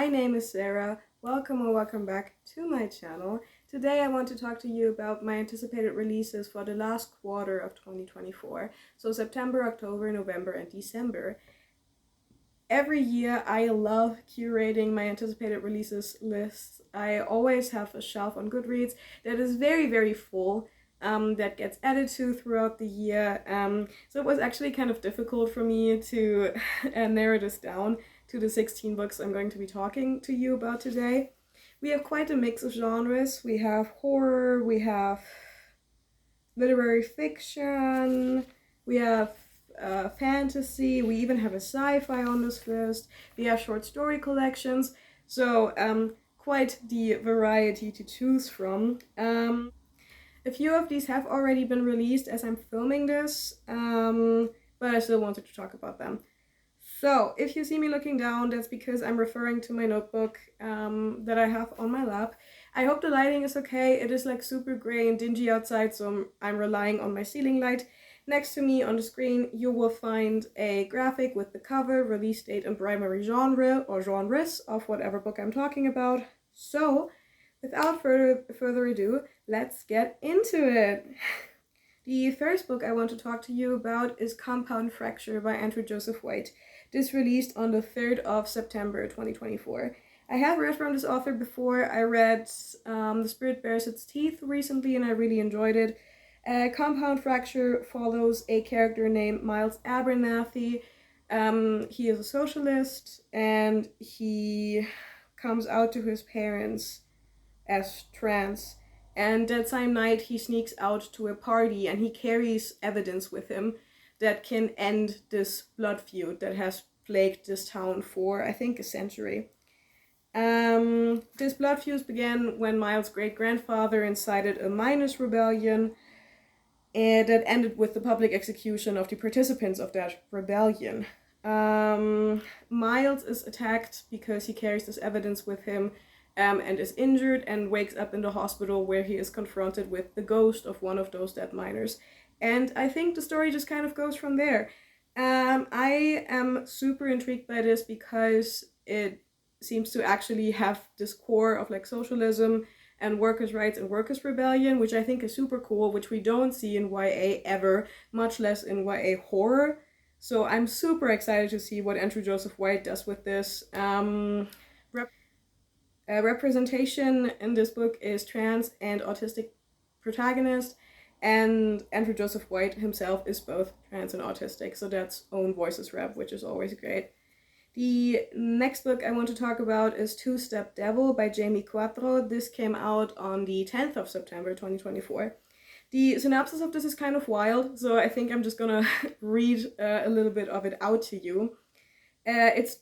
My name is Sarah. Welcome or welcome back to my channel. Today I want to talk to you about my anticipated releases for the last quarter of 2024. So September, October, November, and December. Every year I love curating my anticipated releases lists. I always have a shelf on Goodreads that is very full. That gets added to throughout the year. So it was actually kind of difficult for me to narrow this down to the 16 books I'm going to be talking to you about today. We have quite a mix of genres. We have horror, we have literary fiction, we have fantasy, we even have a sci-fi on this list, we have short story collections, so quite the variety to choose from. A few of these have already been released as I'm filming this, but I still wanted to talk about them. So, if you see me looking down, that's because I'm referring to my notebook that I have on my lap. I hope the lighting is okay. It is like super gray and dingy outside, so I'm relying on my ceiling light. Next to me on the screen, you will find a graphic with the cover, release date, and primary genre or genres of whatever book I'm talking about. So, without further ado, let's get into it. The first book I want to talk to you about is Compound Fracture by Andrew Joseph White. This released on the 3rd of September 2024. I have read from this author before. I read The Spirit Bears Its Teeth recently and I really enjoyed it. Compound Fracture follows a character named Miles Abernathy. He is a socialist and he comes out to his parents as trans, and that same night he sneaks out to a party and he carries evidence with him that can end this blood feud that has plagued this town for I think a century. This blood feud began when Miles' great-grandfather incited a miners' rebellion that ended with the public execution of the participants of that rebellion. Miles is attacked because he carries this evidence with him and is injured and wakes up in the hospital where he is confronted with the ghost of one of those dead miners. And I think the story just kind of goes from there. I am super intrigued by this because it seems to actually have this core of like socialism and workers' rights and workers' rebellion, which I think is super cool, which we don't see in YA ever, much less in YA horror. So I'm super excited to see what Andrew Joseph White does with this. Representation in this book is trans and autistic protagonist, and Andrew Joseph White himself is both trans and autistic, so that's own voices rep, which is always great. The next book I want to talk about is Two-Step Devil by Jamie Quatro. This came out on the 10th of September 2024. The synopsis of this is kind of wild, so I think I'm just gonna read a little bit of it out to you. It's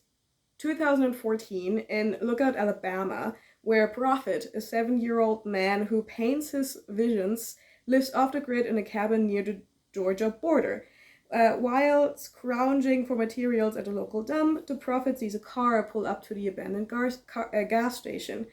2014 in Lookout, Alabama, where Prophet, a 7-year-old man who paints his visions, lives off the grid in a cabin near the Georgia border. While scrounging for materials at a local dump, the Prophet sees a car pull up to the abandoned gas station.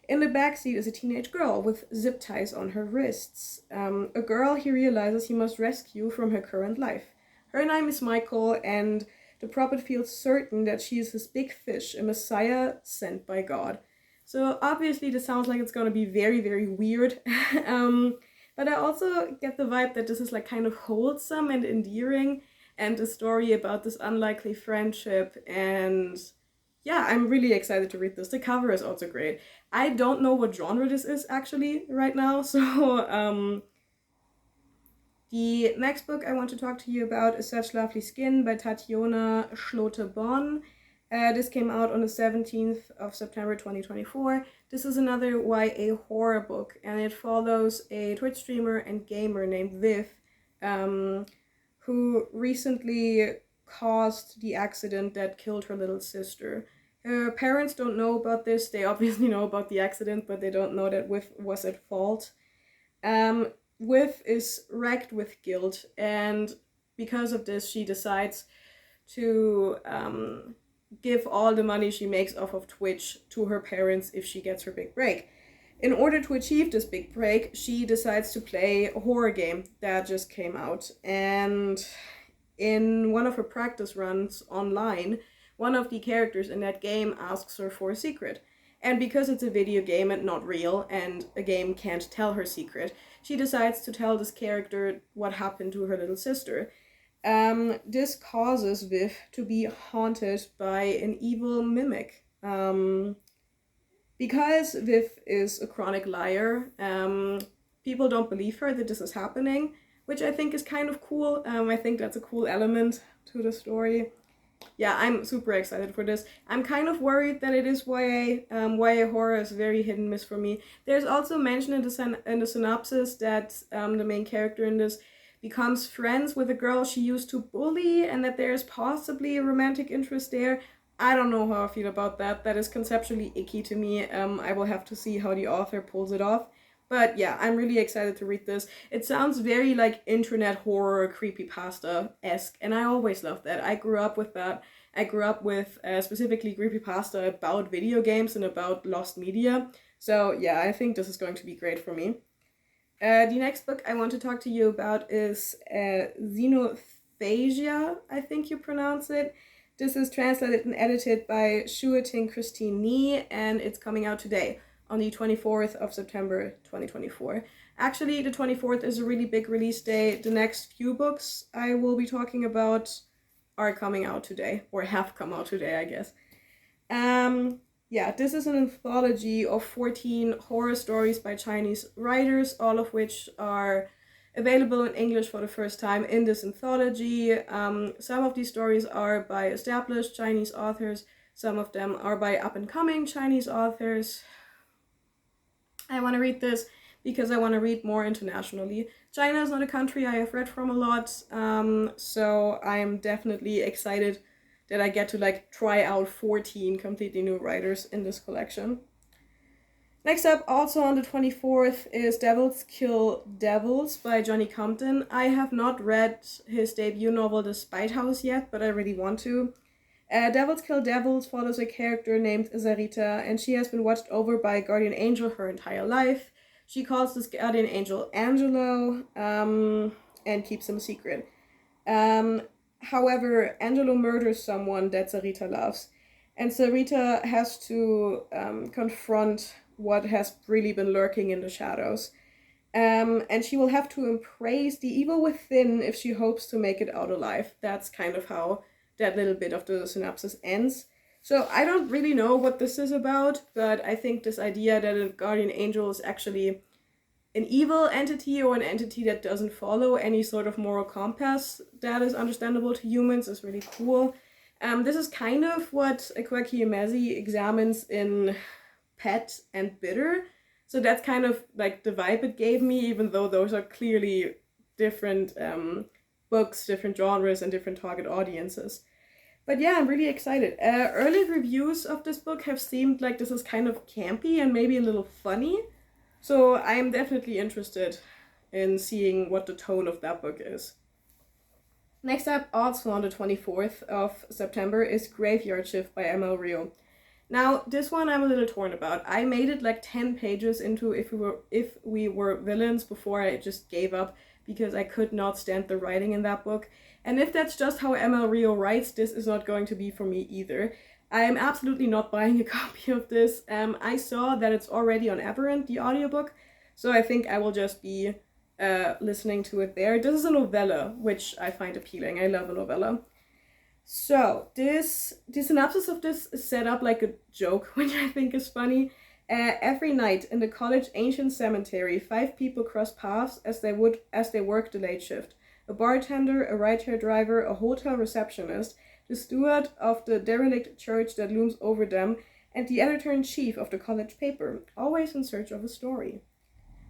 In the backseat is a teenage girl with zip ties on her wrists, a girl he realizes he must rescue from her current life. Her name is Michael, and the Prophet feels certain that she is his big fish, a messiah sent by God. So obviously this sounds like it's going to be very weird, but I also get the vibe that this is like kind of wholesome and endearing, and a story about this unlikely friendship, and yeah, I'm really excited to read this. The cover is also great. I don't know what genre this is actually right now, so the next book I want to talk to you about is Such Lovely Skin by Tatiana Schlote-Bonne. This came out on the 17th of September 2024. This is another YA horror book, and it follows a Twitch streamer and gamer named Viv, who recently caused the accident that killed her little sister. Her parents don't know about this. They obviously know about the accident, but they don't know that Viv was at fault. Viv is wrecked with guilt, and because of this she decides to give all the money she makes off of Twitch to her parents if she gets her big break. In order to achieve this big break, she decides to play a horror game that just came out, and in one of her practice runs online, one of the characters in that game asks her for a secret. And because it's a video game and not real, and a game can't tell her secret, she decides to tell this character what happened to her little sister. This causes Viv to be haunted by an evil mimic. Because Viv is a chronic liar, people don't believe her that this is happening, which I think is kind of cool. I think that's a cool element to the story. Yeah, I'm super excited for this. I'm kind of worried that it is YA. YA horror is very hit and miss for me. There's also mention in the synopsis that the main character in this becomes friends with a girl she used to bully, and that there's possibly a romantic interest there. I don't know how I feel about that. That is conceptually icky to me. I will have to see how the author pulls it off. But yeah, I'm really excited to read this. It sounds very like internet horror, creepypasta-esque, and I always love that. I grew up with that. I grew up with specifically creepypasta about video games and about lost media. So yeah, I think this is going to be great for me. The next book I want to talk to you about is Sinophagia, I think you pronounce it. This is translated and edited by Xueting Christine Ni, and it's coming out today, on the 24th of September 2024. Actually, the 24th is a really big release day. The next few books I will be talking about are coming out today, or have come out today, I guess. Yeah, this is an anthology of 14 horror stories by Chinese writers, all of which are available in English for the first time in this anthology. Some of these stories are by established Chinese authors, some of them are by up-and-coming Chinese authors. I want to read this because I want to read more internationally. China is not a country I have read from a lot, so I'm definitely excited that I get to like try out 14 completely new writers in this collection. Next up, also on the 24th, is Devils Kill Devils by Johnny Compton. I have not read his debut novel, The Spite House, yet, but I really want to. Devils Kill Devils follows a character named Sarita, and she has been watched over by a guardian angel her entire life. She calls this guardian angel Angelo, and keeps him a secret. However, Angelo murders someone that Sarita loves, and Sarita has to confront what has really been lurking in the shadows. And she will have to embrace the evil within if she hopes to make it out alive. That's kind of how that little bit of the synopsis ends. So I don't really know what this is about, but I think this idea that a guardian angel is actually an evil entity or an entity that doesn't follow any sort of moral compass that is understandable to humans is really cool. This is kind of what Kweki Emezi examines in Pet and Bitter. So that's kind of like the vibe it gave me, even though those are clearly different books, different genres, and different target audiences. But yeah, I'm really excited. Early reviews of this book have seemed like this is kind of campy and maybe a little funny. So I am definitely interested in seeing what the tone of that book is. Next up, also on the 24th of September, is Graveyard Shift by M.L. Rio. Now, this one I'm a little torn about. I made it like 10 pages into If We Were Villains before I just gave up because I could not stand the writing in that book. And if that's just how M.L. Rio writes, this is not going to be for me either. I am absolutely not buying a copy of this. I saw that it's already on Aberrant, the audiobook, so I think I will just be listening to it there. This is a novella, which I find appealing. I love a novella. So, the synopsis of this is set up like a joke, which I think is funny. Every night in the college ancient cemetery, 5 people cross paths as they work the late shift. A bartender, a ride-share driver, a hotel receptionist, the steward of the derelict church that looms over them, and the editor-in-chief of the college paper, always in search of a story.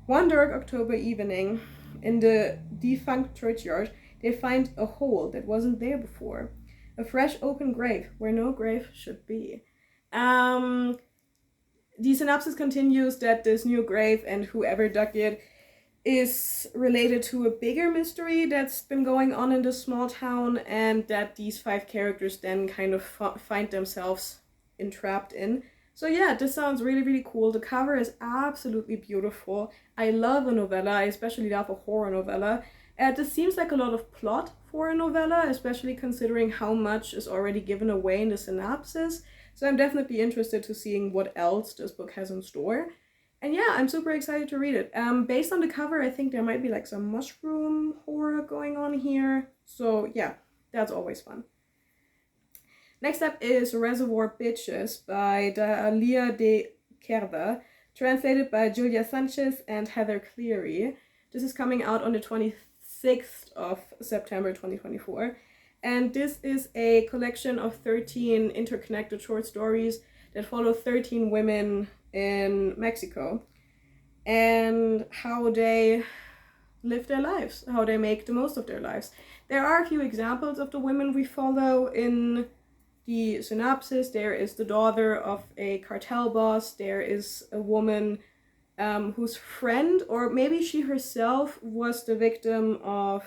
One dark October evening, in the defunct churchyard, they find a hole that wasn't there before. A fresh open grave where no grave should be. The synopsis continues that this new grave and whoever dug it is related to a bigger mystery that's been going on in this small town, and that these 5 characters then kind of find themselves entrapped in. So yeah, this sounds really, really cool. The cover is absolutely beautiful. I love a novella. I especially love a horror novella. This seems like a lot of plot for a novella, especially considering how much is already given away in the synopsis. So I'm definitely interested to seeing what else this book has in store. And yeah, I'm super excited to read it. Based on the cover, I think there might be like some mushroom horror going on here. So yeah, that's always fun. Next up is Reservoir Bitches by Dalia de Cerda, translated by Julia Sanchez and Heather Cleary. This is coming out on the 26th of September 2024. And this is a collection of 13 interconnected short stories that follow 13 women in Mexico and how they live their lives, how they make the most of their lives. There are a few examples of the women we follow in the synopsis. There is the daughter of a cartel boss. There is a woman whose friend, or maybe she herself, was the victim of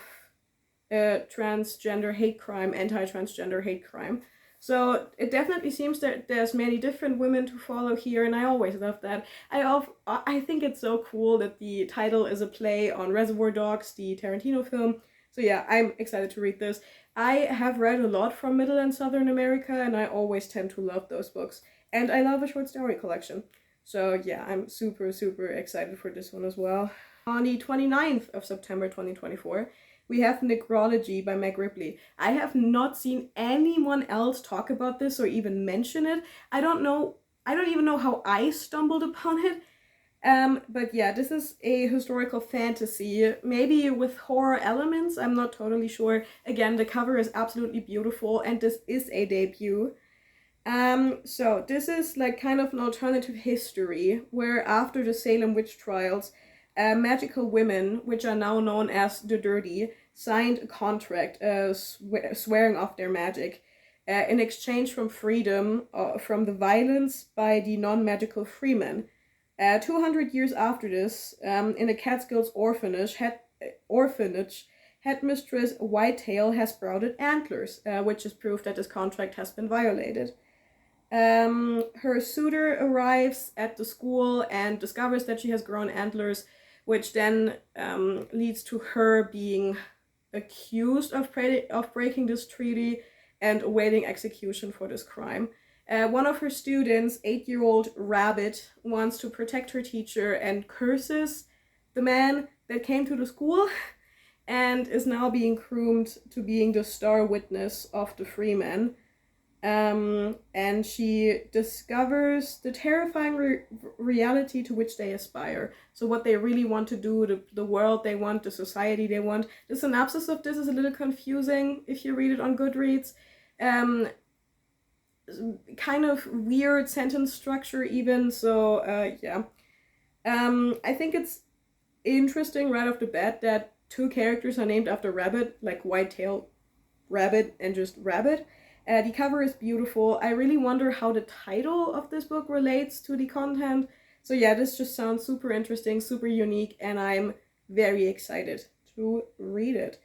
a transgender hate crime, anti-transgender hate crime. So it definitely seems that there's many different women to follow here, and I always love that. I think it's so cool that the title is a play on Reservoir Dogs, the Tarantino film. So yeah, I'm excited to read this. I have read a lot from Middle and Southern America, and I always tend to love those books. And I love a short story collection. So yeah, I'm super, super excited for this one as well. On the 29th of September 2024, we have Necrology by Meg Ripley. I have not seen anyone else talk about this or even mention it. I don't even know how I stumbled upon it. But yeah, this is a historical fantasy, maybe with horror elements, I'm not totally sure. Again, the cover is absolutely beautiful, and this is a debut. So this is like kind of an alternative history, where after the Salem witch trials, magical women, which are now known as the Dirty, signed a contract swearing off their magic in exchange from freedom from the violence by the non-magical freemen. 200 years after this, in a Catskills orphanage, headmistress Whitetail has sprouted antlers, which is proof that this contract has been violated. Her suitor arrives at the school and discovers that she has grown antlers, which then leads to her being accused of breaking this treaty and awaiting execution for this crime. One of her students, 8-year-old Rabbit, wants to protect her teacher and curses the man that came to the school and is now being groomed to being the star witness of the Freemen. And she discovers the terrifying reality to which they aspire. So what they really want to do, the world they want, the society they want. The synopsis of this is a little confusing if you read it on Goodreads. Kind of weird sentence structure even, so yeah. I think it's interesting right off the bat that 2 characters are named after Rabbit, like Whitetail Rabbit and just Rabbit. The cover is beautiful. I really wonder how the title of this book relates to the content. So yeah, this just sounds super interesting, super unique, and I'm very excited to read it.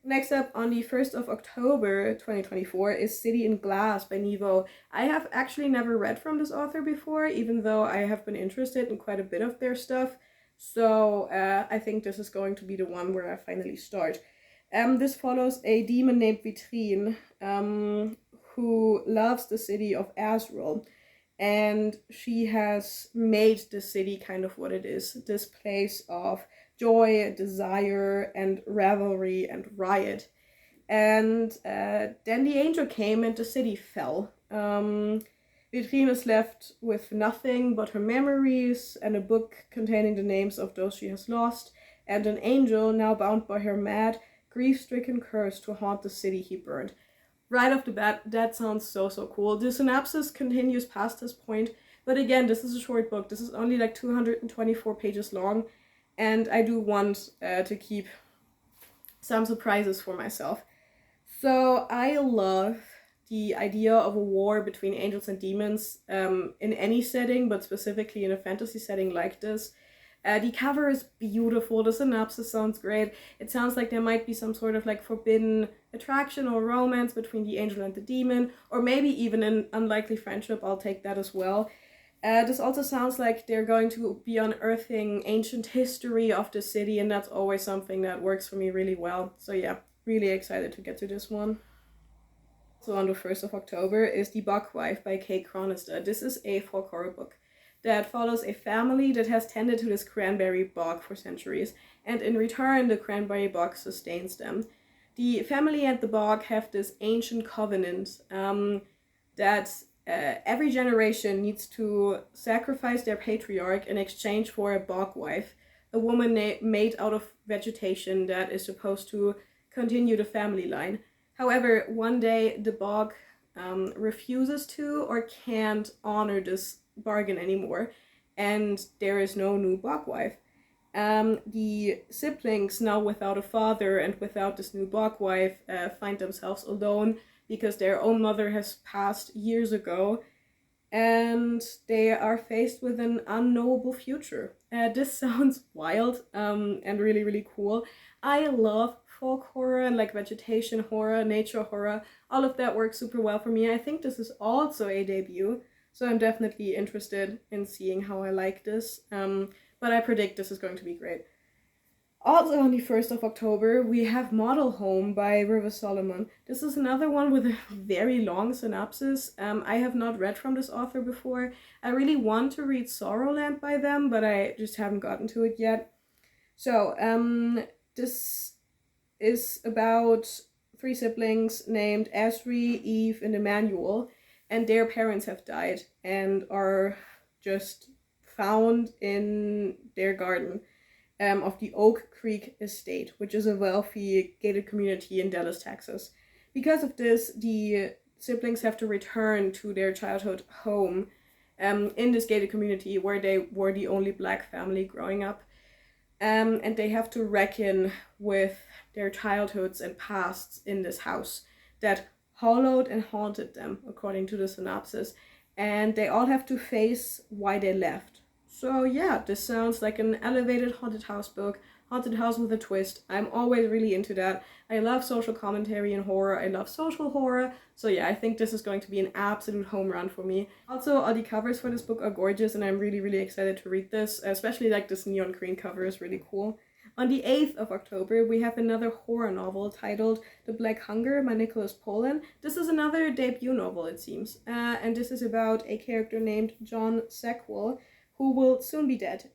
Next up, on the 1st of October 2024, is City in Glass by Nevo. I have actually never read from this author before, even though I have been interested in quite a bit of their stuff. So I think this is going to be the one where I finally start. This follows a demon named Vitrine, who loves the city of Azrael. And she has made the city kind of what it is, this place of joy, desire, and revelry and riot. And then the angel came and the city fell. Vitrine is left with nothing but her memories and a book containing the names of those she has lost, and an angel, now bound by her mad, grief-stricken curse to haunt the city he burned. Right off the bat, that sounds so cool. The synopsis continues past this point, but again, this is a short book. This is only like 224 pages long, and I do want to keep some surprises for myself. So I love the idea of a war between angels and demons in any setting, but specifically in a fantasy setting like this. The cover is beautiful, the synopsis sounds great. It sounds like there might be some sort of like forbidden attraction or romance between the angel and the demon, or maybe even an unlikely friendship. I'll take that as well. This also sounds like they're going to be unearthing ancient history of the city, and that's always something that works for me really well. So yeah, really excited to get to this one. So on the 1st of October is The Bog Wife by Chronister. This is a folk horror book that follows a family that has tended to this cranberry bog for centuries, and in return the cranberry bog sustains them. The family and the bog have this ancient covenant that every generation needs to sacrifice their patriarch in exchange for a bog wife, a woman made out of vegetation that is supposed to continue the family line. However, one day the bog refuses to or can't honor this bargain anymore, and there is no new bog wife. The siblings, now without a father and without this new bog wife, find themselves alone because their own mother has passed years ago, and they are faced with an unknowable future. This sounds wild and really, really cool. I love folk horror and like vegetation horror, nature horror. All of that works super well for me. I think this is also a debut, so I'm definitely interested in seeing how I like this. But I predict this is going to be great. Also on the 1st of October, we have Model Home by River Solomon. This is another one with a very long synopsis. I have not read from this author before. I really want to read Sorrowland by them, but I just haven't gotten to it yet. So, this is about 3 siblings named Esri, Eve, and Emmanuel, and their parents have died and are just found in their garden of the Oak Creek Estate, which is a wealthy gated community in Dallas, Texas. Because of this, the siblings have to return to their childhood home in this gated community where they were the only Black family growing up. And they have to reckon with their childhoods and pasts in this house that hollowed and haunted them, according to the synopsis. And they all have to face why they left. So yeah, this sounds like an elevated haunted house book, haunted house with a twist. I'm always really into that. I love social commentary and horror. I love social horror. So yeah, I think this is going to be an absolute home run for me. Also, all the covers for this book are gorgeous and I'm really, really excited to read this. Especially like this neon green cover is really cool. On the 8th of October, we have another horror novel titled The Black Hunger by Nicholas Pullen. This is another debut novel, it seems. And this is about a character named John Sackwell, who will soon be dead.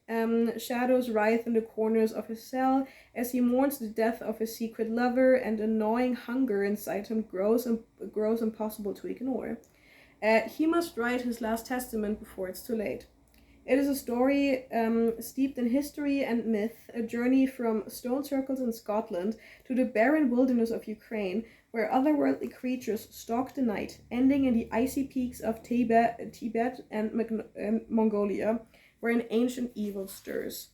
Shadows writhe in the corners of his cell as he mourns the death of his secret lover, and a gnawing hunger inside him grows impossible to ignore. He must write his last testament before it's too late. It is a story steeped in history and myth, a journey from stone circles in Scotland to the barren wilderness of Ukraine, where otherworldly creatures stalk the night, ending in the icy peaks of Tibet and Mongolia, where an ancient evil stirs.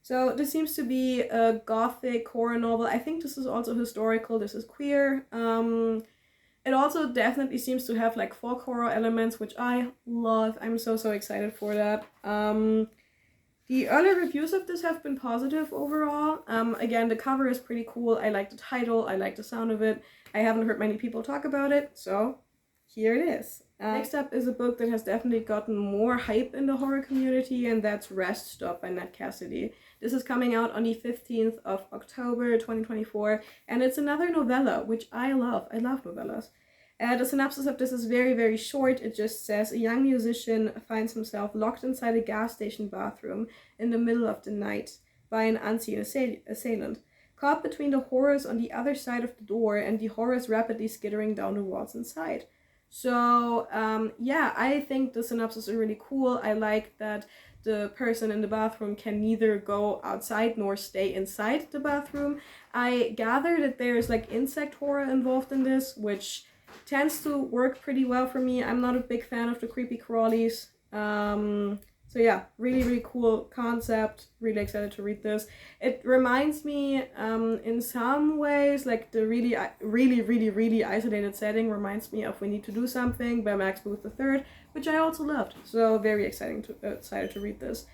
So this seems to be a gothic horror novel. I think this is also historical, this is queer. It also definitely seems to have like folk horror elements, which I love. I'm so excited for that. The early reviews of this have been positive overall. Again, the cover is pretty cool. I like the title. I like the sound of it. I haven't heard many people talk about it, so here it is. Next up is a book that has definitely gotten more hype in the horror community, and that's Rest Stop by Cassidy. This is coming out on the 15th of October 2024, and it's another novella, which I love. I love novellas. The synopsis of this is very short. It just says, a young musician finds himself locked inside a gas station bathroom in the middle of the night by an unseen assailant, caught between the horrors on the other side of the door and the horrors rapidly skittering down the walls inside. So, yeah, I think the synopsis is really cool. I like that the person in the bathroom can neither go outside nor stay inside the bathroom. I gather that there's like insect horror involved in this, which tends to work pretty well for me. I'm not a big fan of the creepy crawlies. So yeah, really cool concept. Really excited to read this. It reminds me in some ways, like the really isolated setting reminds me of We Need to Do Something by Max Booth III, which I also loved. So very excited to read this.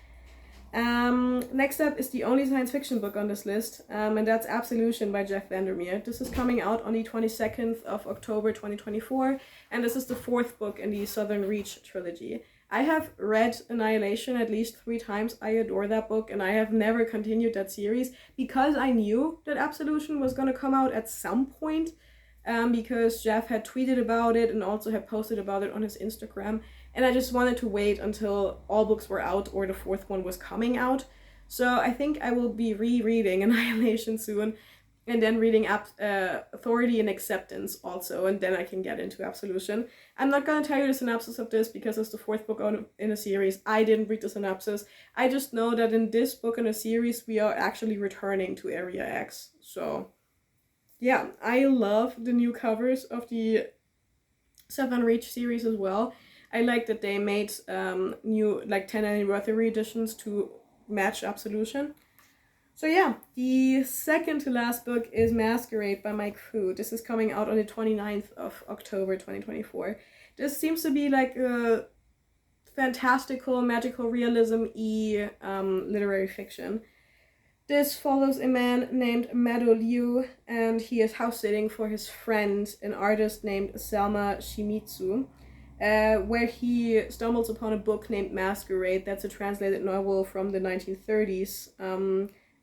Next up is the only science fiction book on this list, and that's Absolution by Jeff VanderMeer. This is coming out on the 22nd of October 2024, and this is the 4th book in the Southern Reach trilogy. I have read Annihilation at least 3 times. I adore that book, and I have never continued that series because I knew that Absolution was going to come out at some point, because Jeff had tweeted about it and also had posted about it on his Instagram. And I just wanted to wait until all books were out or the 4th one was coming out. So I think I will be rereading Annihilation soon, and then reading Authority and Acceptance also, and then I can get into Absolution. I'm not going to tell you the synopsis of this because it's the 4th book in a series. I didn't read the synopsis. I just know that in this book in a series, we are actually returning to Area X. So yeah, I love the new covers of the Southern Reach series as well. I like that they made new 10th anniversary editions to match Absolution. So yeah, the second to last book is Masquerade by Meg Ripley. This is coming out on the 29th of October 2024. This seems to be like a fantastical, magical realism-y literary fiction. This follows a man named Meadow Liu, and he is house sitting for his friend, an artist named Selma Shimizu, where he stumbles upon a book named Masquerade. That's a translated novel from the 1930s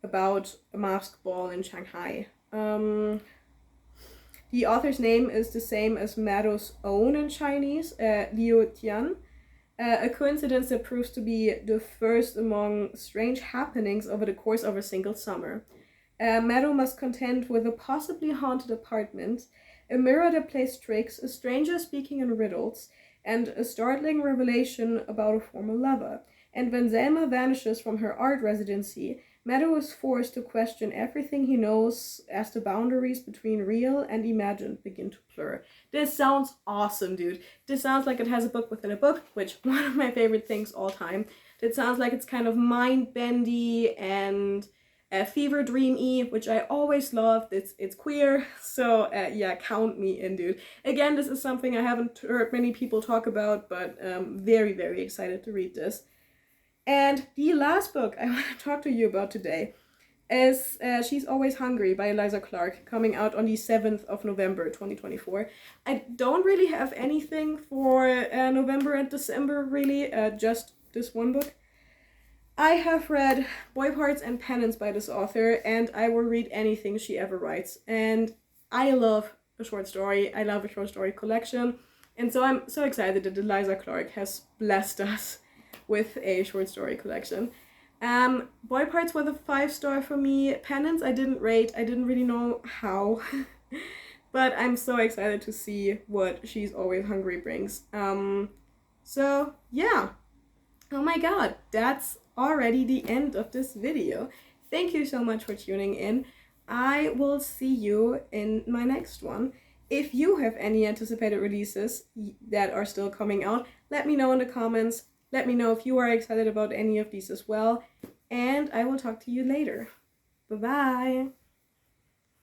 about a masked ball in Shanghai. The author's name is the same as Meadow's own in Chinese, Liu Tian. A coincidence that proves to be the first among strange happenings over the course of a single summer. Meadow must contend with a possibly haunted apartment, a mirror that plays tricks, a stranger speaking in riddles, and a startling revelation about a former lover. And when Selma vanishes from her art residency, Meadow is forced to question everything he knows as the boundaries between real and imagined begin to blur. This sounds awesome, dude. This sounds like it has a book within a book, which one of my favorite things all time. It sounds like it's kind of mind-bendy and fever dream-y, which I always loved. It's queer, so yeah, count me in, dude. Again, this is something I haven't heard many people talk about, but very, very excited to read this. And the last book I want to talk to you about today is She's Always Hungry by Eliza Clark, coming out on the 7th of November 2024. I don't really have anything for November and December, really, just this one book. I have read Boy Parts and Penance by this author, and I will read anything she ever writes. And I love a short story. I love a short story collection. And so I'm so excited that Eliza Clark has blessed us with a short story collection. Boy Parts was a 5-star for me. Penance I didn't rate. I didn't really know how. But I'm so excited to see what She's Always Hungry brings. So yeah. Oh my god, that's already the end of this video. Thank you so much for tuning in. I will see you in my next one. If you have any anticipated releases that are still coming out, let me know in the comments. Let me know if you are excited about any of these as well. And I will talk to you later. Bye-bye.